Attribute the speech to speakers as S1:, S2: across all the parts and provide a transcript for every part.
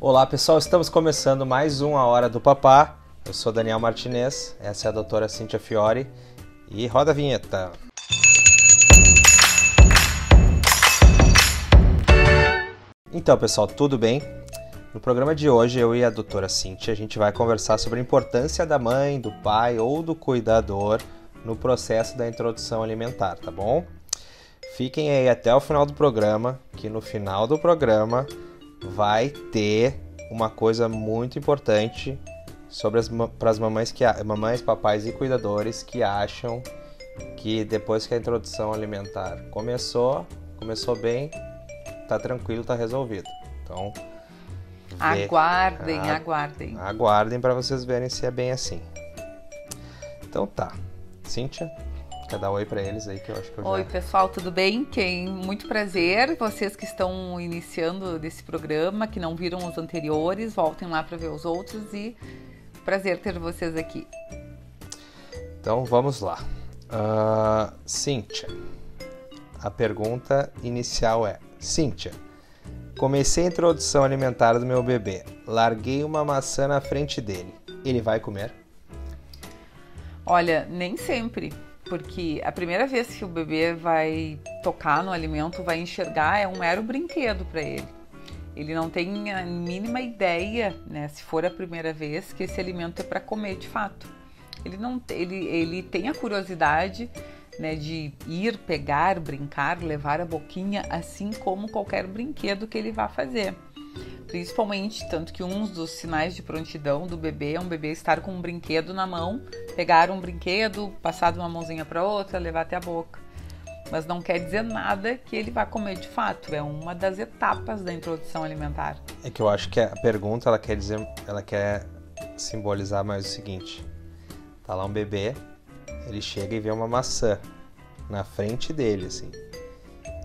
S1: Olá pessoal, estamos começando mais uma Hora do Papá. Eu sou Daniel Martinez, essa é a doutora Cíntia Fiore e roda a vinheta. Então pessoal, tudo bem? No programa de hoje eu e a doutora Cíntia a gente vai conversar sobre a importância da mãe, do pai ou do cuidador no processo da introdução alimentar, tá bom? Fiquem aí até o final do programa, que no final do programa vai ter uma coisa muito importante sobre para as mamães, papais e cuidadores que acham que depois que a introdução alimentar começou bem, tá tranquilo, tá resolvido. Então, aguardem para vocês verem se é bem assim. Então tá, Cíntia, quer dar oi para eles aí que eu acho que eu já...
S2: Oi pessoal, tudo bem? Muito prazer, vocês que estão iniciando desse programa, que não viram os anteriores, voltem lá para ver os outros e prazer ter vocês aqui.
S1: Então vamos lá. Cíntia, a pergunta inicial é: Cíntia, comecei a introdução alimentar do meu bebê, larguei uma maçã na frente dele, ele vai comer?
S2: Olha, nem sempre. Porque a primeira vez que o bebê vai tocar no alimento, vai enxergar, é um mero brinquedo para ele. Ele não tem a mínima ideia, né, se for a primeira vez, que esse alimento é para comer de fato. Ele tem a curiosidade, né, de ir, pegar, brincar, levar a boquinha, assim como qualquer brinquedo que ele vá fazer. Principalmente, tanto que um dos sinais de prontidão do bebê é um bebê estar com um brinquedo na mão, pegar um brinquedo, passar de uma mãozinha para outra, levar até a boca. Mas não quer dizer nada que ele vai comer de fato, é uma das etapas da introdução alimentar.
S1: É que eu acho que a pergunta, ela quer simbolizar mais o seguinte: tá lá um bebê, ele chega e vê uma maçã na frente dele, assim.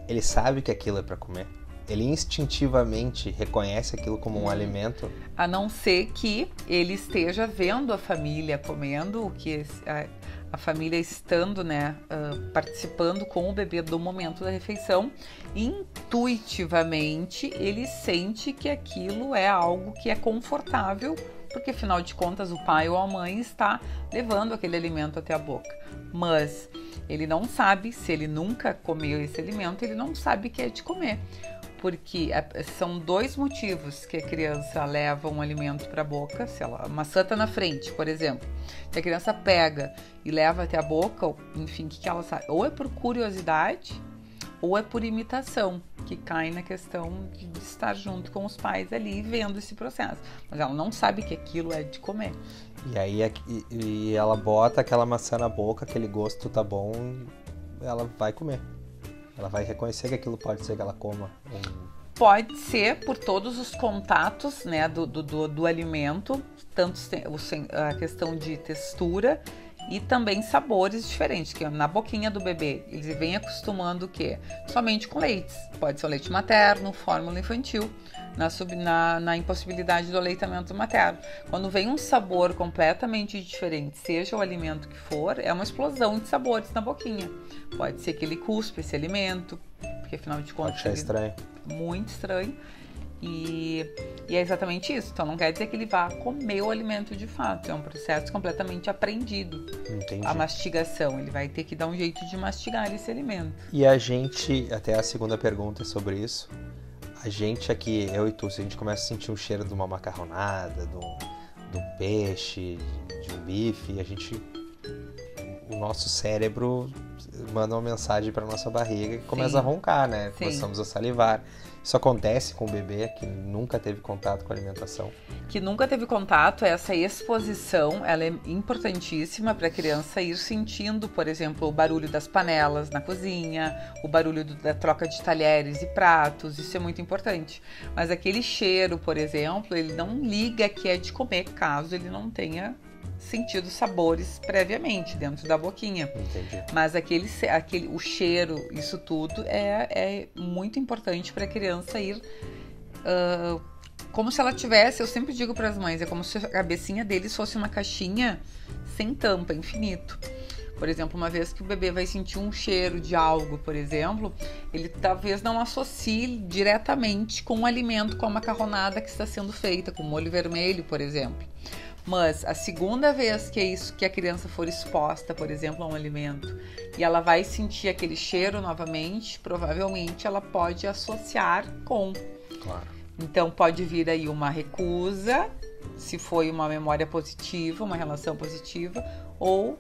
S1: Ele sabe que aquilo é para comer? Ele instintivamente reconhece aquilo como um alimento?
S2: A não ser que ele esteja vendo a família comendo, que a família estando, né, participando com o bebê do momento da refeição, intuitivamente ele sente que aquilo é algo que é confortável, porque afinal de contas o pai ou a mãe está levando aquele alimento até a boca. Mas ele não sabe, se ele nunca comeu esse alimento, ele não sabe que é de comer. Porque são dois motivos que a criança leva um alimento para a boca. Se a maçã está na frente, por exemplo, se a criança pega e leva até a boca, enfim, o que ela sabe? Ou é por curiosidade, ou é por imitação, que cai na questão de estar junto com os pais ali vendo esse processo. Mas ela não sabe que aquilo é de comer.
S1: E aí ela bota aquela maçã na boca, aquele gosto tá bom, ela vai comer. Ela vai reconhecer que aquilo pode ser que ela coma.
S2: Pode ser por todos os contatos, né, do alimento, tanto a questão de textura e também sabores diferentes, que na boquinha do bebê eles vêm acostumando o quê? Somente com leites. Pode ser o leite materno, fórmula infantil, na impossibilidade do aleitamento materno. Quando vem um sabor completamente diferente, seja o alimento que for, é uma explosão de sabores na boquinha. Pode ser que ele cuspe esse alimento, porque afinal de contas
S1: é estranho.
S2: Muito estranho. E é exatamente isso. Então não quer dizer que ele vá comer o alimento de fato. É um processo completamente aprendido.
S1: Entendi.
S2: A mastigação. Ele vai ter que dar um jeito de mastigar esse alimento.
S1: E a gente, até a segunda pergunta é sobre isso. A gente aqui, eu e tu, se a gente começa a sentir um cheiro de uma macarronada, de um peixe, de um bife, o nosso cérebro manda uma mensagem para nossa barriga e começa a roncar, né?
S2: Sim.
S1: Começamos a salivar. Isso acontece com o bebê que nunca teve contato com a alimentação?
S2: Que nunca teve contato, essa exposição, ela é importantíssima para a criança ir sentindo, por exemplo, o barulho das panelas na cozinha, o barulho da troca de talheres e pratos, isso é muito importante. Mas aquele cheiro, por exemplo, ele não liga que é de comer, caso ele não tenha sentido sabores previamente dentro da boquinha.
S1: Entendi.
S2: Mas o cheiro, isso tudo é muito importante para a criança ir como se ela tivesse, eu sempre digo para as mães, é como se a cabecinha deles fosse uma caixinha sem tampa, infinito. Por exemplo, uma vez que o bebê vai sentir um cheiro de algo, por exemplo, ele talvez não associe diretamente com o alimento, com a macarronada que está sendo feita, com molho vermelho, por exemplo. Mas a segunda vez que a criança for exposta, por exemplo, a um alimento, e ela vai sentir aquele cheiro novamente, provavelmente ela pode associar com.
S1: Claro.
S2: Então pode vir aí uma recusa, se foi uma memória positiva, uma relação positiva, ou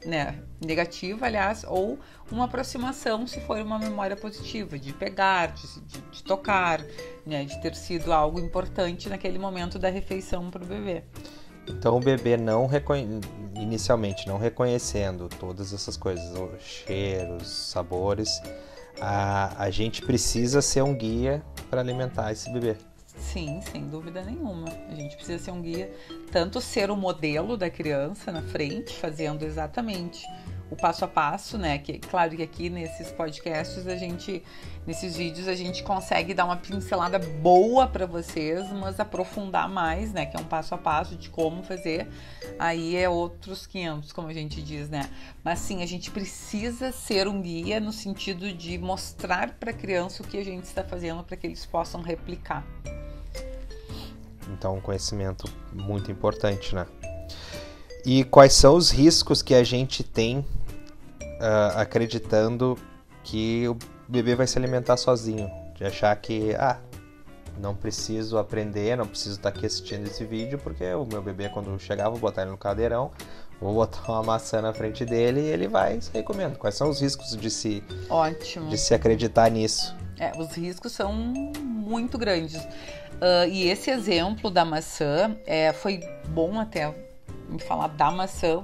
S2: negativa, aliás, ou uma aproximação, se for uma memória positiva, de pegar, de tocar, de ter sido algo importante naquele momento da refeição para o bebê.
S1: Então o bebê inicialmente não reconhecendo todas essas coisas, os cheiros, sabores, a gente precisa ser um guia para alimentar esse bebê.
S2: Sim, sem dúvida nenhuma. A gente precisa ser um guia, tanto ser o modelo da criança na frente, fazendo exatamente o passo a passo, Que claro que aqui nesses podcasts nesses vídeos a gente consegue dar uma pincelada boa para vocês, mas aprofundar mais, Que é um passo a passo de como fazer, aí é outros 500, como a gente diz, Mas sim, a gente precisa ser um guia no sentido de mostrar para a criança o que a gente está fazendo para que eles possam replicar.
S1: Então, um conhecimento muito importante, E quais são os riscos que a gente tem acreditando que o bebê vai se alimentar sozinho? De achar que, não preciso aprender, não preciso estar aqui assistindo esse vídeo, porque o meu bebê, quando chegar, vou botar ele no cadeirão, vou botar uma maçã na frente dele e ele vai sair comendo. Quais são os riscos de se acreditar nisso?
S2: Os riscos são muito grandes. E esse exemplo da maçã, foi bom até me falar da maçã,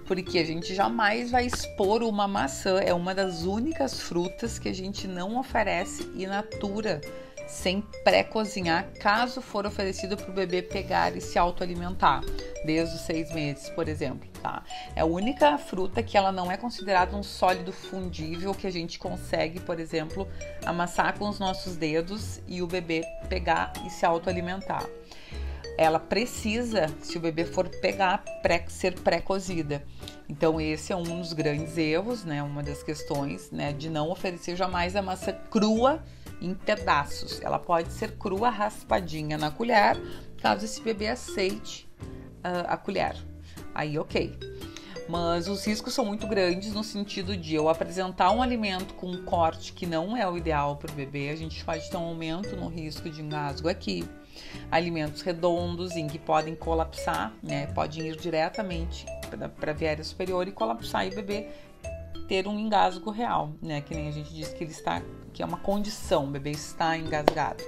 S2: porque a gente jamais vai expor uma maçã. É uma das únicas frutas que a gente não oferece in natura, sem pré-cozinhar, caso for oferecido para o bebê pegar e se autoalimentar, desde os 6 meses, por exemplo, É a única fruta que ela não é considerada um sólido fundível, que a gente consegue, por exemplo, amassar com os nossos dedos e o bebê pegar e se autoalimentar. Ela precisa, se o bebê for pegar, ser pré-cozida. Então esse é um dos grandes erros, uma das questões, de não oferecer jamais a maçã crua em pedaços. Ela pode ser crua, raspadinha na colher, caso esse bebê aceite a colher. Aí ok. Mas os riscos são muito grandes no sentido de eu apresentar um alimento com um corte que não é o ideal para o bebê. A gente pode ter um aumento no risco de engasgo aqui. Alimentos redondos em que podem colapsar, podem ir diretamente para a viária superior e colapsar e o bebê ter um engasgo real, que nem a gente diz que é uma condição, o bebê está engasgado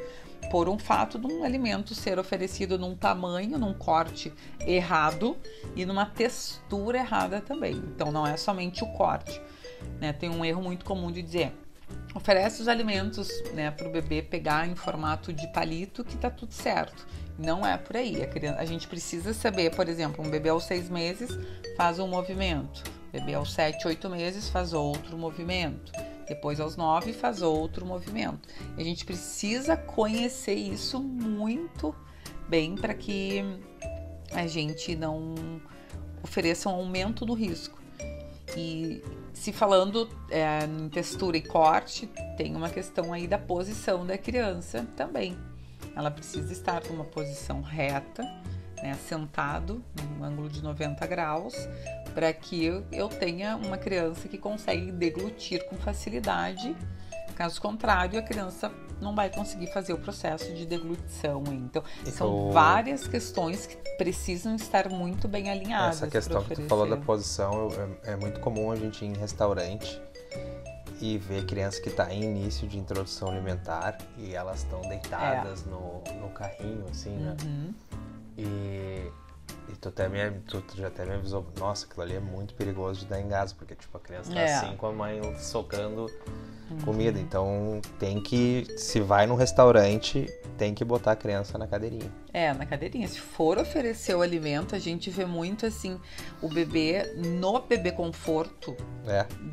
S2: por um fato de um alimento ser oferecido num tamanho, num corte errado e numa textura errada também. Então não é somente o corte, Tem um erro muito comum de dizer: oferece os alimentos, para o bebê pegar em formato de palito que tá tudo certo. Não é por aí. A gente precisa saber, por exemplo, um bebê aos 6 meses faz um movimento, bebê aos 7, 8 meses faz outro movimento, depois aos 9 faz outro movimento. E a gente precisa conhecer isso muito bem para que a gente não ofereça um aumento do risco. E se falando em textura e corte, tem uma questão aí da posição da criança também. Ela precisa estar numa posição reta, sentado, num ângulo de 90 graus, para que eu tenha uma criança que consegue deglutir com facilidade. Caso contrário, a criança não vai conseguir fazer o processo de deglutição. Então, são várias questões que precisam estar muito bem alinhadas.
S1: Essa questão que tu falou da posição, é muito comum a gente ir em restaurante e ver criança que está em início de introdução alimentar e elas estão deitadas no carrinho, assim,
S2: Uhum.
S1: E tu já até me avisou, nossa, aquilo ali é muito perigoso de dar engasgo, porque tipo, a criança tá assim com a mãe socando comida. Então se vai num restaurante, tem que botar a criança na cadeirinha.
S2: Na cadeirinha. Se for oferecer o alimento, a gente vê muito assim, o bebê no bebê conforto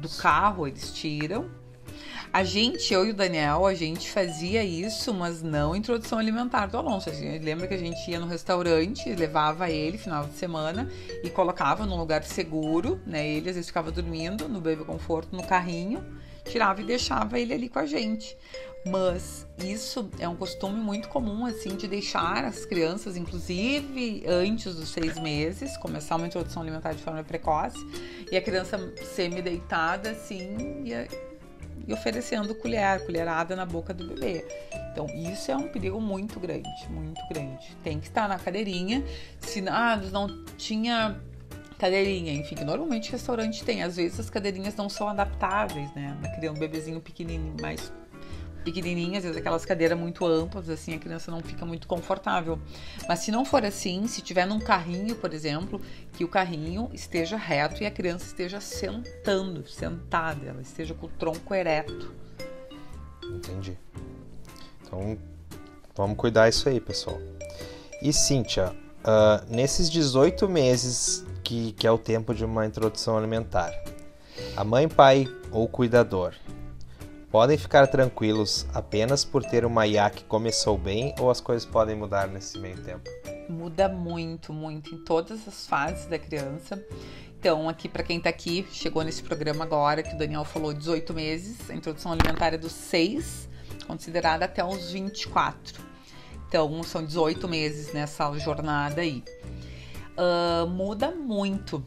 S2: do carro, eles tiram Eu e o Daniel, a gente fazia isso, mas não introdução alimentar do Alonso. Lembra que a gente ia no restaurante, levava ele final de semana e colocava num lugar seguro, né? Ele às vezes ficava dormindo no Baby Conforto, no carrinho, tirava e deixava ele ali com a gente. Mas isso é um costume muito comum, assim, de deixar as crianças, inclusive antes dos 6 meses, começar uma introdução alimentar de forma precoce, e a criança semi-deitada, assim, e oferecendo colherada na boca do bebê. Então, isso é um perigo muito grande, muito grande. Tem que estar na cadeirinha. Se não tinha cadeirinha, enfim, que normalmente restaurante tem. Às vezes as cadeirinhas não são adaptáveis, né? Um bebezinho pequenininho, mais pequenininha, às vezes aquelas cadeiras muito amplas, assim, a criança não fica muito confortável. Mas se não for assim, se tiver num carrinho, por exemplo, que o carrinho esteja reto e a criança esteja sentada, ela esteja com o tronco ereto.
S1: Entendi. Então, vamos cuidar disso aí, pessoal. E Cíntia, nesses 18 meses que é o tempo de uma introdução alimentar, a mãe, pai ou cuidador podem ficar tranquilos apenas por ter uma IA que começou bem, ou as coisas podem mudar nesse meio tempo?
S2: Muda muito, muito em todas as fases da criança. Então, aqui para quem tá aqui, chegou nesse programa agora, que o Daniel falou, 18 meses, a introdução alimentar é dos 6, considerada até os 24. Então, são 18 meses nessa jornada aí. Muda muito,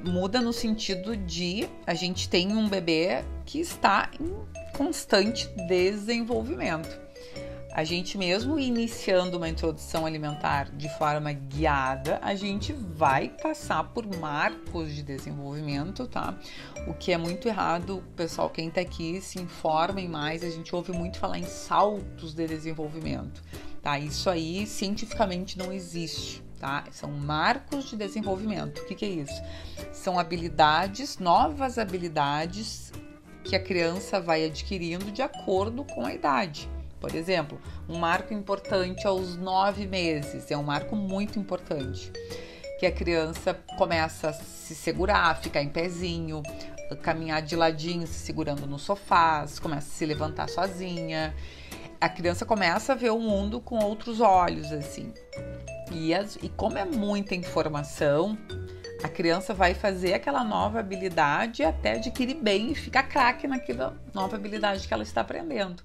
S2: muda no sentido de a gente tem um bebê que está em constante desenvolvimento. A gente mesmo iniciando uma introdução alimentar de forma guiada, a gente vai passar por marcos de desenvolvimento, tá? O que é muito errado, pessoal, quem tá aqui se informem mais, a gente ouve muito falar em saltos de desenvolvimento, tá? Isso aí cientificamente não existe, tá? São marcos de desenvolvimento. O que é isso? São habilidades, novas habilidades que a criança vai adquirindo de acordo com a idade. Por exemplo, um marco importante aos 9 meses, é um marco muito importante, que a criança começa a se segurar, ficar em pezinho, caminhar de ladinho, se segurando no sofá, começa a se levantar sozinha. A criança começa a ver o mundo com outros olhos, assim. E como é muita informação, a criança vai fazer aquela nova habilidade até adquirir bem e ficar craque naquela nova habilidade que ela está aprendendo.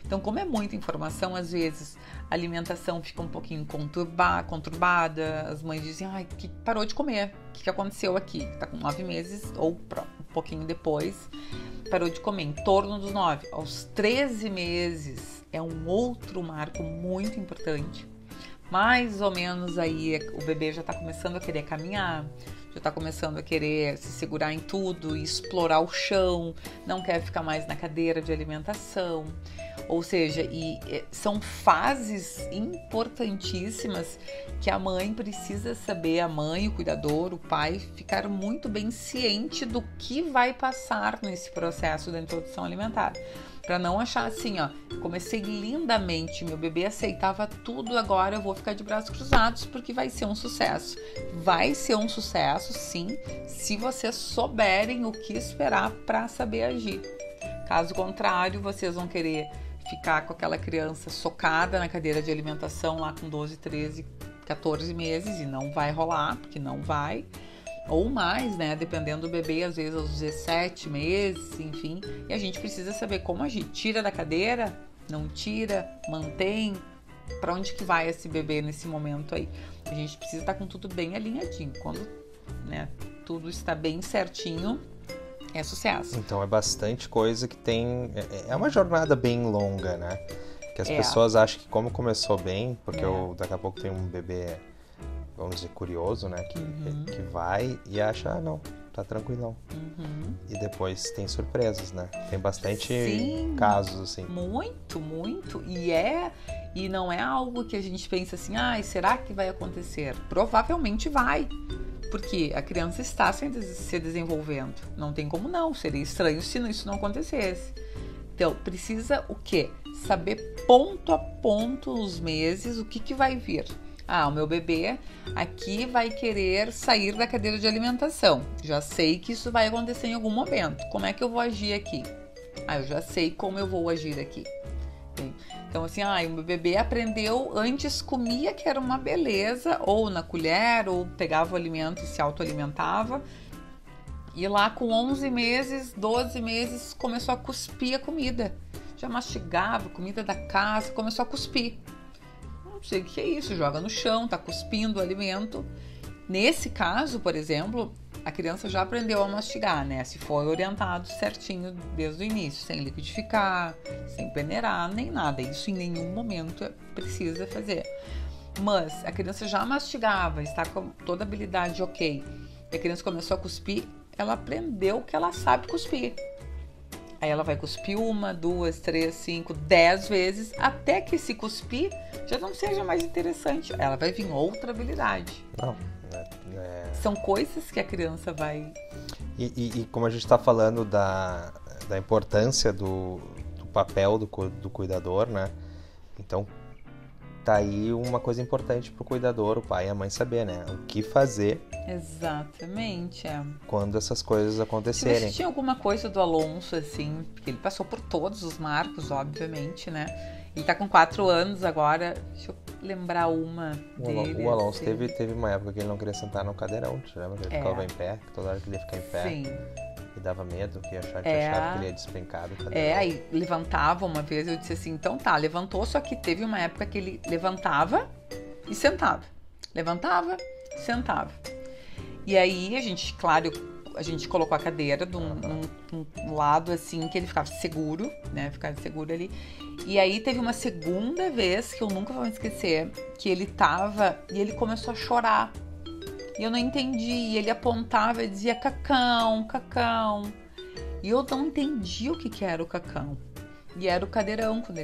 S2: Então, como é muita informação, às vezes a alimentação fica um pouquinho conturbada, as mães dizem, que parou de comer, o que aconteceu aqui? Está com 9 meses ou um pouquinho depois, parou de comer, em torno dos 9. Aos 13 meses é um outro marco muito importante. Mais ou menos aí o bebê já está começando a querer caminhar, já está começando a querer se segurar em tudo e explorar o chão, não quer ficar mais na cadeira de alimentação. Ou seja, são fases importantíssimas que a mãe precisa saber, a mãe, o cuidador, o pai, ficar muito bem ciente do que vai passar nesse processo da introdução alimentar. Para não achar assim, comecei lindamente, meu bebê aceitava tudo, agora eu vou ficar de braços cruzados porque vai ser um sucesso. Vai ser um sucesso, sim, se vocês souberem o que esperar para saber agir. Caso contrário, vocês vão querer ficar com aquela criança socada na cadeira de alimentação lá com 12, 13, 14 meses e não vai rolar, porque não vai. Ou mais, né? Dependendo do bebê, às vezes aos 17 meses, enfim. E a gente precisa saber como agir. Tira da cadeira? Não tira? Mantém? Para onde que vai esse bebê nesse momento aí? A gente precisa estar com tudo bem alinhadinho. Quando, né, tudo está bem certinho, é sucesso.
S1: Então é bastante coisa que tem... É uma jornada bem longa, né? Que as pessoas acham que como começou bem, porque daqui a pouco tem um bebê... vamos dizer, curioso, né? Que vai e acha, não, tá tranquilão. E depois tem surpresas, né? Tem bastante casos, assim.
S2: Muito, muito. E não é algo que a gente pensa assim, será que vai acontecer? Provavelmente vai. Porque a criança está se desenvolvendo. Não tem como não. Seria estranho se isso não acontecesse. Então, precisa o quê? Saber ponto a ponto os meses, o que vai vir. O meu bebê aqui vai querer sair da cadeira de alimentação. Já sei que isso vai acontecer em algum momento. Como é que eu vou agir aqui? Eu já sei como eu vou agir aqui. Então, assim, o meu bebê aprendeu, antes comia, que era uma beleza, ou na colher, ou pegava o alimento e se autoalimentava. E lá com 11 meses, 12 meses, começou a cuspir a comida. Já mastigava comida da casa, começou a cuspir. Não sei o que é isso, joga no chão, tá cuspindo o alimento. Nesse caso, por exemplo, a criança já aprendeu a mastigar, né? Se foi orientado certinho desde o início, sem liquidificar, sem peneirar, nem nada. Isso em nenhum momento precisa fazer. Mas a criança já mastigava, está com toda a habilidade ok. E a criança começou a cuspir, ela aprendeu que ela sabe cuspir. Aí ela vai cuspir 1, 2, 3, 5, 10 vezes, até que se cuspir já não seja mais interessante. Ela vai vir outra habilidade.
S1: Não.
S2: São coisas que a criança vai...
S1: E como a gente está falando da importância do papel do cuidador, né? Então, tá aí uma coisa importante pro cuidador, o pai e a mãe saber, né? O que fazer.
S2: Exatamente,
S1: quando essas coisas acontecerem.
S2: Se tinha alguma coisa do Alonso, assim, porque ele passou por todos os marcos, obviamente, né? Ele tá com 4 anos agora. Deixa eu lembrar uma dele.
S1: O Alonso
S2: assim.
S1: teve uma época que ele não queria sentar no cadeirão, tu lembra? Ele ficava em pé, toda hora que ele ia ficar em pé.
S2: Sim.
S1: E dava medo, que achava que ele ia despencar do cadeirão.
S2: Aí levantava uma vez, eu disse assim, então tá, levantou, só que teve uma época que ele levantava e sentava. Levantava, sentava. E aí a gente colocou a cadeira num lado assim, que ele ficava seguro, né? Ficava seguro ali. E aí teve uma segunda vez, que eu nunca vou me esquecer, que ele tava e ele começou a chorar. E eu não entendi. E ele apontava e dizia cacão, cacão. E eu não entendi o que era o cacão. E era o cadeirão. Quando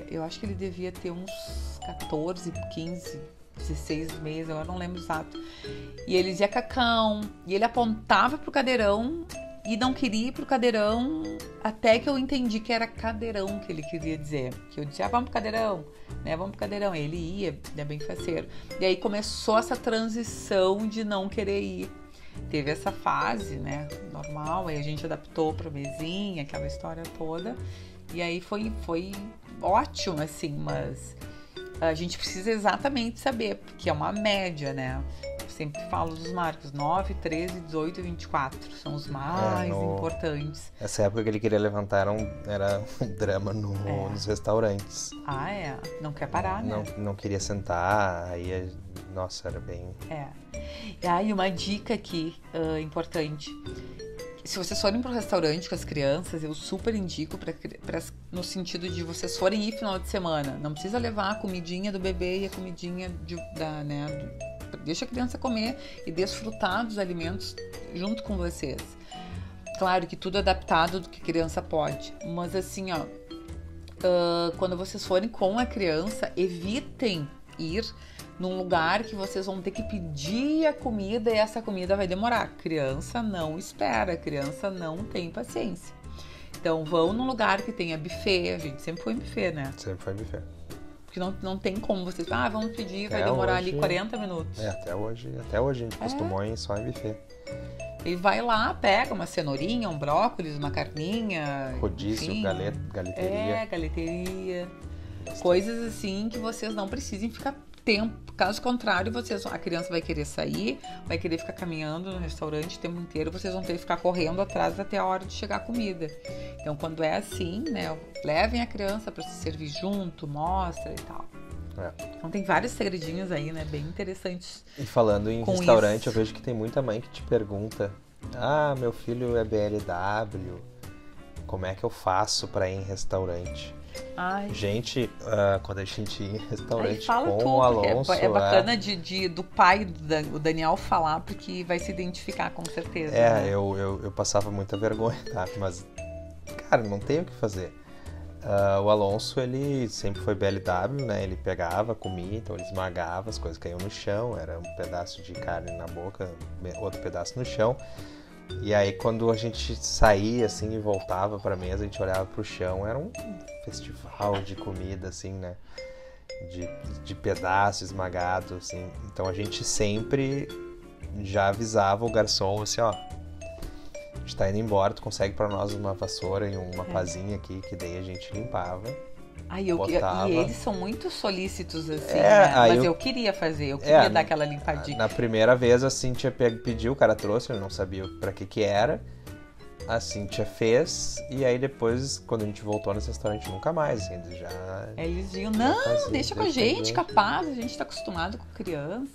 S2: eu acho que ele devia ter uns 14, 15, 16 meses, eu não lembro exato. E ele dizia cacão. E ele apontava pro cadeirão e não queria ir pro cadeirão, até que eu entendi que era cadeirão que ele queria dizer. Que eu dizia, vamos pro cadeirão, né? Vamos pro cadeirão. Ele ia, ele é bem faceiro. E aí começou essa transição de não querer ir. Teve essa fase, né? Normal, aí a gente adaptou pra mesinha, aquela história toda. E aí foi ótimo, assim, mas a gente precisa exatamente saber, porque é uma média, né? Eu sempre falo dos marcos 9, 13, 18 e 24. São os mais importantes.
S1: Essa época que ele queria levantar era um drama nos restaurantes.
S2: Não quer parar, né?
S1: Não queria sentar, aí, nossa, era bem...
S2: E aí uma dica aqui, importante. Se vocês forem para o restaurante com as crianças, eu super indico no sentido de vocês forem ir final de semana. Não precisa levar a comidinha do bebê e a comidinha deixa a criança comer e desfrutar dos alimentos junto com vocês. Claro que tudo adaptado do que a criança pode. Mas assim, quando vocês forem com a criança, evitem ir num lugar que vocês vão ter que pedir a comida e essa comida vai demorar. Criança não espera, criança não tem paciência. Então vão num lugar que tenha buffet, a gente sempre foi em buffet, né?
S1: Sempre foi buffet.
S2: Porque não tem como vocês, vamos pedir, vai demorar ali 40 minutos.
S1: Até hoje a gente costumou ir só em buffet.
S2: E vai lá, pega uma cenourinha, um brócolis, uma carninha.
S1: Rodízio, galeteria.
S2: Galeteria. Coisas assim que vocês não precisem ficar tempo. Caso contrário, a criança vai querer sair, vai querer ficar caminhando no restaurante o tempo inteiro, vocês vão ter que ficar correndo atrás até a hora de chegar a comida. Então, quando é assim, né, levem a criança para se servir junto, mostra e tal. Então tem vários segredinhos aí, né, bem interessantes.
S1: E falando em restaurante, eu vejo que tem muita mãe que te pergunta: meu filho é BLW, como é que eu faço para ir em restaurante? Gente, quando a gente ia em restaurante com o Alonso...
S2: É bacana do pai do Daniel falar, porque vai se identificar com certeza. Né?
S1: Eu passava muita vergonha, tá? Mas, cara, não tem o que fazer. O Alonso, ele sempre foi BLW, né? Ele pegava, comia, então ele esmagava, as coisas caíam no chão, era um pedaço de carne na boca, outro pedaço no chão. E aí, quando a gente saía, assim, e voltava pra mesa, a gente olhava pro chão, era um festival de comida, assim, né? De pedaço esmagado, assim. Então, a gente sempre já avisava o garçom, assim, gente tá indo embora, tu consegue pra nós uma vassoura e uma pazinha aqui, que daí a gente limpava.
S2: E eles são muito solícitos, assim, mas eu queria fazer, eu queria dar aquela limpadinha.
S1: Na primeira vez a Cíntia pediu, o cara trouxe, ele não sabia pra que era. A Cíntia fez, e aí depois, quando a gente voltou nesse restaurante, nunca mais, assim,
S2: eles diziam, não, deixa com a gente, capaz, a gente tá acostumado com criança.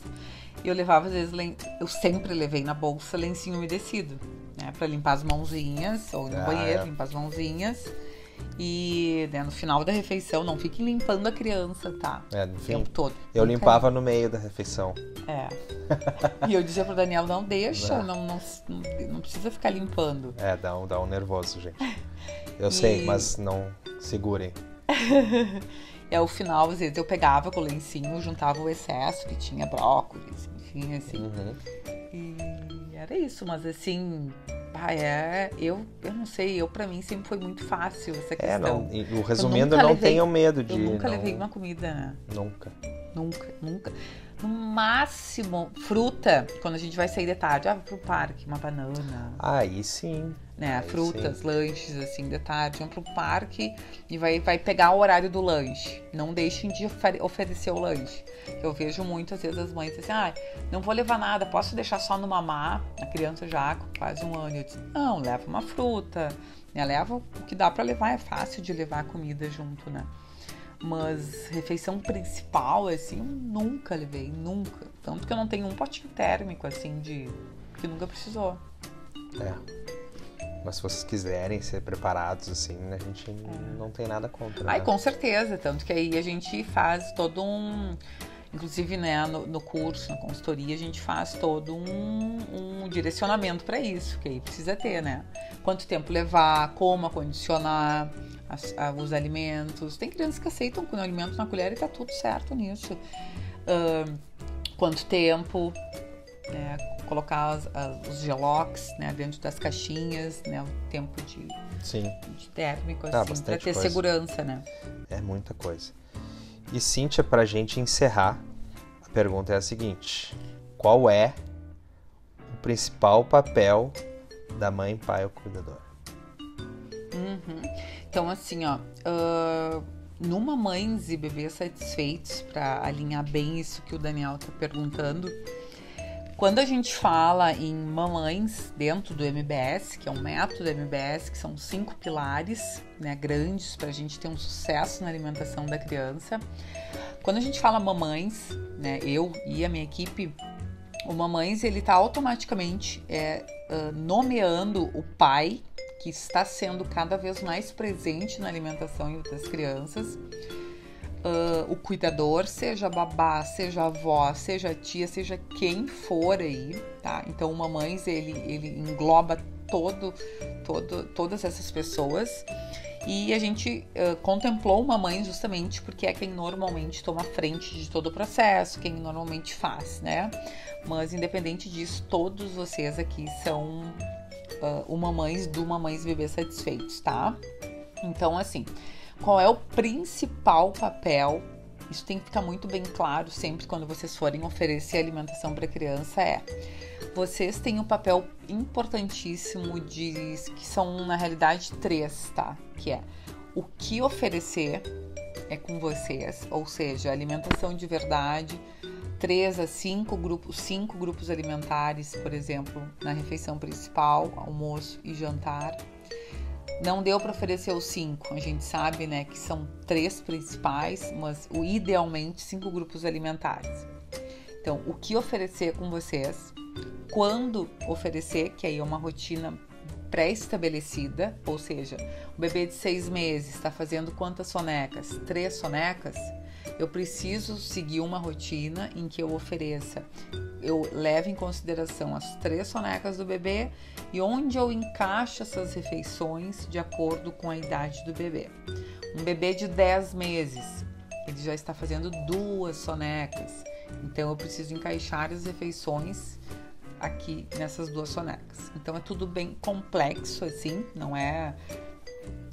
S2: E eu levava, às vezes, eu sempre levei na bolsa lencinho umedecido, né, pra limpar as mãozinhas, ou no banheiro, limpar as mãozinhas. E, né, no final da refeição, não fiquem limpando a criança, tá?
S1: No fim,
S2: o tempo todo.
S1: Eu limpava no meio da refeição.
S2: E eu dizia pro Daniel, não deixa, não precisa ficar limpando.
S1: Dá um nervoso, gente. Eu sei, mas não segurem.
S2: Ao final, às vezes, eu pegava com o lencinho, juntava o excesso, que tinha brócolis, enfim, assim.
S1: Uhum.
S2: E era isso, mas assim... eu não sei, pra mim sempre foi muito fácil essa questão.
S1: Resumindo, não tenham medo de...
S2: Eu nunca levei uma comida, né?
S1: Nunca.
S2: No máximo, fruta, quando a gente vai sair de tarde, pro parque, uma banana.
S1: Aí sim.
S2: Né, frutas, lanches, assim, de tarde, vão pro parque e vai pegar o horário do lanche. Não deixem de oferecer o lanche. Eu vejo muito, às vezes, as mães dizem assim, não vou levar nada, posso deixar só no mamá? A criança já com quase 1 ano. Eu disse, não, leva uma fruta, né? Leva o que dá pra levar, é fácil de levar a comida junto, né? Mas refeição principal, assim, eu nunca levei, nunca. Tanto que eu não tenho um potinho térmico, assim, que nunca precisou.
S1: Mas se vocês quiserem ser preparados, assim, a gente não tem nada contra. Né?
S2: Com certeza, tanto que aí a gente faz todo inclusive, né, no curso, na consultoria, a gente faz todo um direcionamento para isso, que aí precisa ter, né? Quanto tempo levar, como acondicionar os alimentos. Tem crianças que aceitam com o alimento na colher e tá tudo certo nisso. Quanto tempo, né? Colocar os gelox, né, dentro das caixinhas, né, o tempo de térmico, assim, para ter segurança, né?
S1: É muita coisa. E Cíntia, pra gente encerrar, a pergunta é a seguinte: qual é o principal papel da mãe, pai ou cuidador?
S2: Então, assim, no Mamães e Bebês Satisfeitos, para alinhar bem isso que o Daniel tá perguntando, quando a gente fala em mamães dentro do MBS, que é um método MBS, que são 5 pilares, né, grandes para a gente ter um sucesso na alimentação da criança. Quando a gente fala mamães, né, eu e a minha equipe, o Mamães, ele está automaticamente nomeando o pai, que está sendo cada vez mais presente na alimentação das crianças, o cuidador, seja a babá, seja a avó, seja a tia, seja quem for aí, tá? Então o Mamães, ele engloba todas essas pessoas, e a gente contemplou o Mamães justamente porque é quem normalmente toma frente de todo o processo, quem normalmente faz, né? Mas independente disso, todos vocês aqui são o Mamães do Mamães e Bebês Satisfeitos, tá? Então, assim, qual é o principal papel? Isso tem que ficar muito bem claro sempre quando vocês forem oferecer alimentação para criança, vocês têm um papel importantíssimo que são, na realidade, 3, tá? Que é o que oferecer é com vocês, ou seja, alimentação de verdade, 3 a 5 grupos alimentares, por exemplo, na refeição principal, almoço e jantar. Não deu para oferecer os 5, a gente sabe, né, que são 3 principais, mas idealmente 5 grupos alimentares. Então, o que oferecer com vocês, quando oferecer, que aí é uma rotina pré-estabelecida, ou seja, o bebê de 6 meses está fazendo quantas sonecas? 3 sonecas? Eu preciso seguir uma rotina em que eu ofereça, eu levo em consideração as 3 sonecas do bebê e onde eu encaixo essas refeições de acordo com a idade do bebê. Um bebê de 10 meses, ele já está fazendo 2 sonecas, então eu preciso encaixar as refeições aqui nessas 2 sonecas. Então é tudo bem complexo assim, não é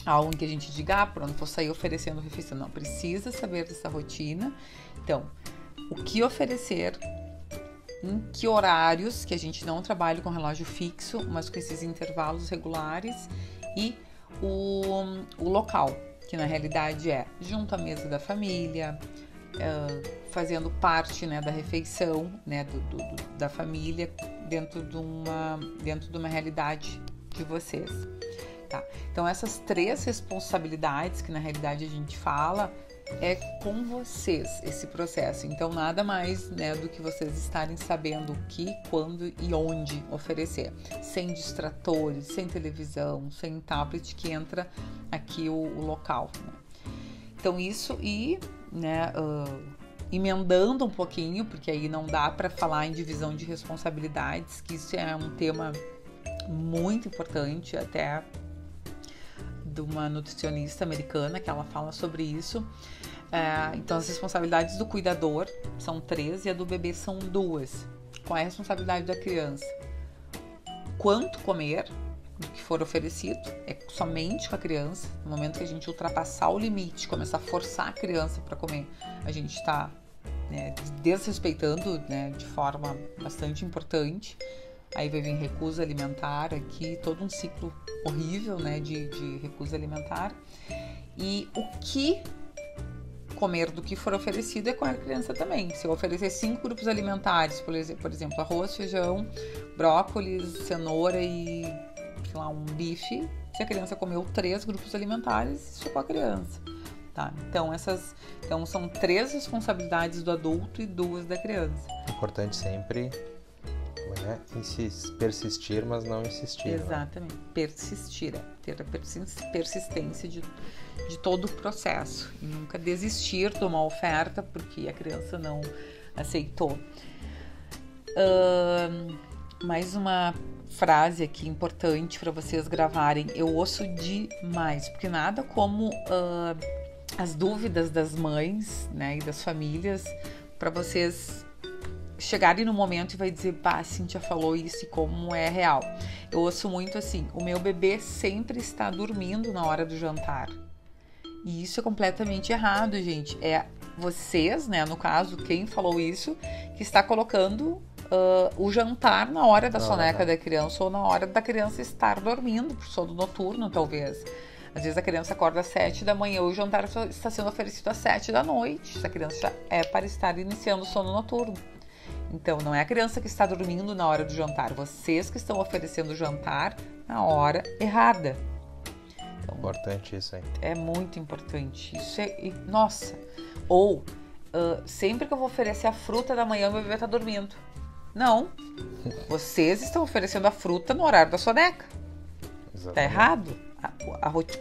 S2: algo que a gente diga, pronto, vou sair oferecendo refeição. Não, precisa saber dessa rotina. Então, o que oferecer em que horários, que a gente não trabalha com relógio fixo, mas com esses intervalos regulares, e o local, que na realidade é junto à mesa da família, fazendo parte, né, da refeição, né, da família dentro de uma realidade de vocês. Tá? Então essas 3 responsabilidades que na realidade a gente fala é com vocês esse processo. Então nada mais, né, do que vocês estarem sabendo o que, quando e onde oferecer, sem distratores, sem televisão, sem tablet, que entra aqui o local, né? Então isso, e né, emendando um pouquinho, porque aí não dá para falar em divisão de responsabilidades, que isso é um tema muito importante, até de uma nutricionista americana que ela fala sobre isso. Então as responsabilidades do cuidador são 3 e a do bebê são 2. Qual é a responsabilidade da criança? Quanto comer do que for oferecido, é somente com a criança. No momento que a gente ultrapassar o limite, começar a forçar a criança para comer, a gente está, né, desrespeitando, né, de forma bastante importante. Aí vai vir recusa alimentar aqui, todo um ciclo horrível, né, de recusa alimentar. E o que comer do que for oferecido é com a criança também. Se eu oferecer 5 grupos alimentares, por exemplo, arroz, feijão, brócolis, cenoura e, sei lá, um bife, se a criança comeu 3 grupos alimentares, isso é com a criança. Tá? Então são 3 responsabilidades do adulto e 2 da criança.
S1: Importante sempre persistir, mas não insistir.
S2: Exatamente. Né? Persistir, ter a persistência de todo o processo. E nunca desistir de uma oferta porque a criança não aceitou. Mais uma frase aqui importante para vocês gravarem. Eu ouço demais, porque nada como as dúvidas das mães, né, e das famílias, para vocês chegarem no momento e vai dizer, pá, a Cíntia falou isso e como é real. Eu ouço muito assim, o meu bebê sempre está dormindo na hora do jantar. E isso é completamente errado, gente. É vocês, né, no caso, quem falou isso, que está colocando o jantar na hora da soneca da criança ou na hora da criança estar dormindo, por sono noturno, talvez. Às vezes a criança acorda às 7 da manhã, o jantar está sendo oferecido às 7 da noite. Essa criança já é para estar iniciando o sono noturno. Então, não é a criança que está dormindo na hora do jantar, vocês que estão oferecendo o jantar na hora errada. Então,
S1: importante isso, hein?
S2: É muito importante. Isso é... Nossa! Ou, sempre que eu vou oferecer a fruta da manhã, meu bebê está dormindo. Não. Vocês estão oferecendo a fruta no horário da soneca. Está errado.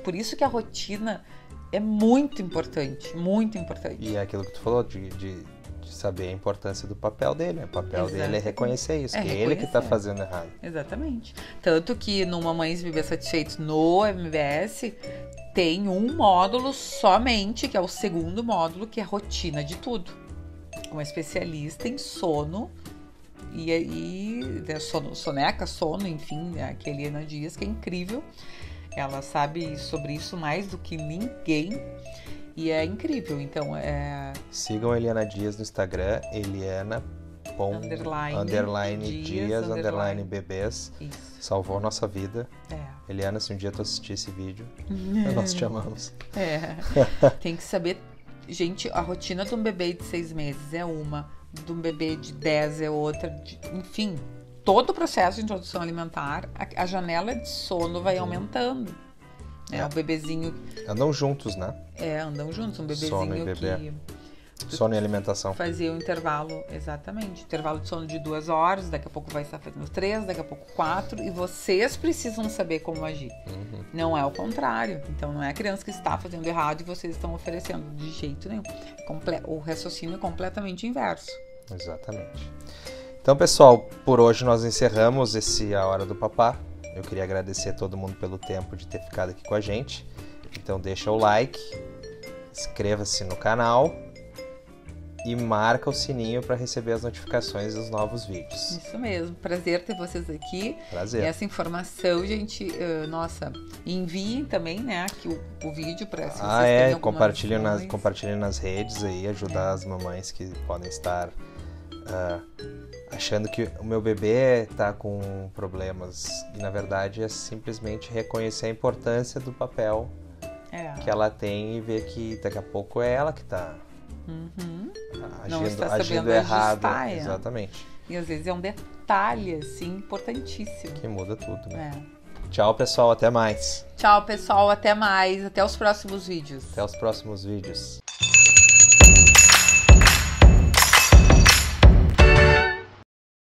S2: Por isso que a rotina é muito importante. Muito importante.
S1: E é aquilo que tu falou, de saber a importância do papel dele. O papel dele é reconhecer isso, que é ele que está fazendo errado.
S2: Exatamente. Tanto que no Mamães e Bebês Satisfeitos no MBS tem um módulo somente, que é o 2º módulo, que é rotina de tudo. Uma especialista em sono e soneca, sono, enfim, a Eliana Dias, que é incrível. Ela sabe sobre isso mais do que ninguém. E é incrível, então
S1: sigam a Eliana Dias no Instagram, Eliana _ bebês.
S2: Isso.
S1: Salvou nossa vida. Eliana, se um dia tu assistir esse vídeo, nós te amamos.
S2: Tem que saber, gente, a rotina de um bebê de 6 meses é uma, de um bebê de 10 é outra, enfim, todo o processo de introdução alimentar, a janela de sono vai aumentando. O bebezinho...
S1: Andam juntos, né?
S2: Andam juntos. Um bebezinho
S1: sono e bebê. Sono e alimentação.
S2: Fazer o intervalo, exatamente. Intervalo de sono de 2 horas, daqui a pouco vai estar fazendo 3, daqui a pouco 4. E vocês precisam saber como agir. Não é o contrário. Então, não é a criança que está fazendo errado e vocês estão oferecendo de jeito nenhum. O raciocínio é completamente inverso.
S1: Exatamente. Então, pessoal, por hoje nós encerramos A Hora do Papá. Eu queria agradecer a todo mundo pelo tempo de ter ficado aqui com a gente. Então deixa o like, inscreva-se no canal e marca o sininho para receber as notificações dos novos vídeos.
S2: Isso mesmo, prazer ter vocês aqui.
S1: Prazer.
S2: E essa informação, gente, enviem também, né, aqui o vídeo para se vocês terem
S1: compartilhem nas redes aí, ajudar as mamães que podem estar achando que o meu bebê tá com problemas. E na verdade é simplesmente reconhecer a importância do papel que ela tem e ver que daqui a pouco é ela que tá agindo errado. Exatamente.
S2: E às vezes é um detalhe, assim, importantíssimo.
S1: Que muda tudo, né? Tchau, pessoal. Até mais.
S2: Tchau, pessoal. Até mais. Até os próximos vídeos.
S1: Até os próximos vídeos.